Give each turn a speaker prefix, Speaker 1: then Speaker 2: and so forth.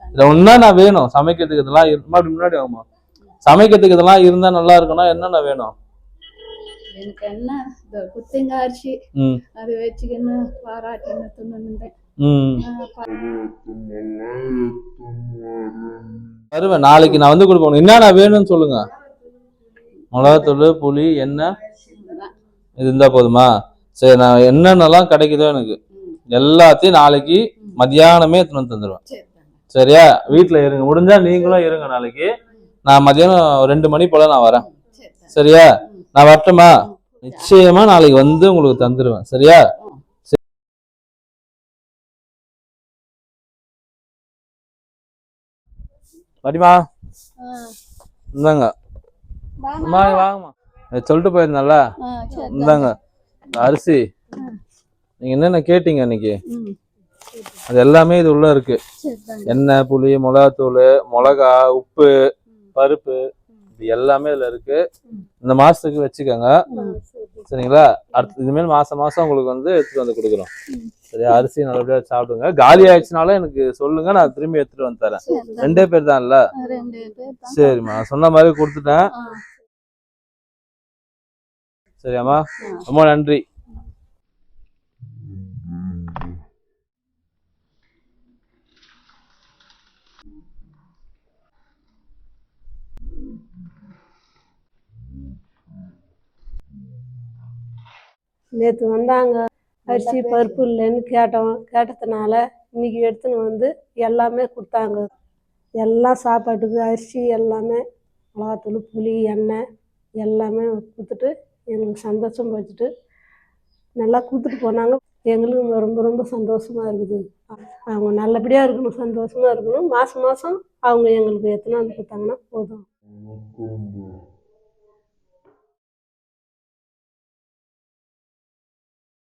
Speaker 1: இதுல ஒன்னா நான் வேணும் சமைக்கிறதுக்கு இதெல்லாம் முன்னாடி ஆகுமா சமைக்கிறதுக்கு இதெல்லாம் இருந்தா நல்லா இருக்கும்னா என்னென்ன வேணும்
Speaker 2: எனக்கு என்ன குத்திங்க அரிசி அது வச்சுக்கின்னு பாராட்டின்னு தின்னுட்டேன்
Speaker 1: வருவேன் நாளைக்கு நான் வந்து கொடுப்பேன் என்னென்ன வேணும்னு சொல்லுங்க மிளகாத்தூள் புளி எண்ணெய் இது இருந்தா போதுமா சரி நான் என்னென்னலாம் கிடைக்குதோ எனக்கு எல்லாத்தையும் நாளைக்கு மத்தியானமே எடுத்துன்னு வந்து தந்துடுவேன் சரியா வீட்டுல இருங்க முடிஞ்சா நீங்களும் இருங்க நாளைக்கு நான் மதியானம் 2 மணி போல நான் வரேன் சரியா நான் வரட்டுமா நிச்சயமா நாளைக்கு வந்து உங்களுக்கு தந்துடுவேன் சரியா சரிமா இந்தாங்க வாங்கம்மா சொல்லிட்டு போயிருந்தேன்ல இந்தாங்க அரிசி நீங்க என்னென்ன கேட்டீங்க இன்னைக்கு அது எல்லாமே இது உள்ள இருக்கு எண்ணெய் புளி மிளகாத்தூள் மிளகா உப்பு பருப்பு இது எல்லாமே இதுல இருக்கு இந்த மாசத்துக்கு வச்சுக்கோங்க சரிங்களா அடுத்து இதுமாரி மாசம் உங்களுக்கு வந்து எடுத்துட்டு வந்து கொடுக்குறோம் சரியா அரிசி நல்லபடியா சாப்பிடுங்க காலி ஆயிடுச்சுனாலும் எனக்கு சொல்லுங்க நான் திரும்பி எடுத்துட்டு வந்து தரேன் 2 பேர் தான்ல சரிம்மா சொன்ன மாதிரி கொடுத்துட்டேன் சரியாம்மா ரொம்ப நன்றி
Speaker 3: நேற்று வந்தாங்க அரிசி பருப்பு இல்லைன்னு கேட்டதுனால இன்னைக்கு எடுத்துன்னு வந்து எல்லாமே கொடுத்தாங்க எல்லாம் சாப்பாட்டுக்கு அரிசி எல்லாமே மிளகாத்தூள் புளி எண்ணெய் எல்லாமே கொடுத்துட்டு எங்களுக்கு சந்தோஷம் படுத்துட்டு நல்லா கொடுத்துட்டு போனாங்க எங்களுக்கு ரொம்ப ரொம்ப சந்தோஷமா இருக்குது அவங்க நல்லபடியாக இருக்கணும் சந்தோஷமா இருக்கணும் மாதம் அவங்க எங்களுக்கு எத்தனை வந்து கொடுத்தாங்கன்னா போதும்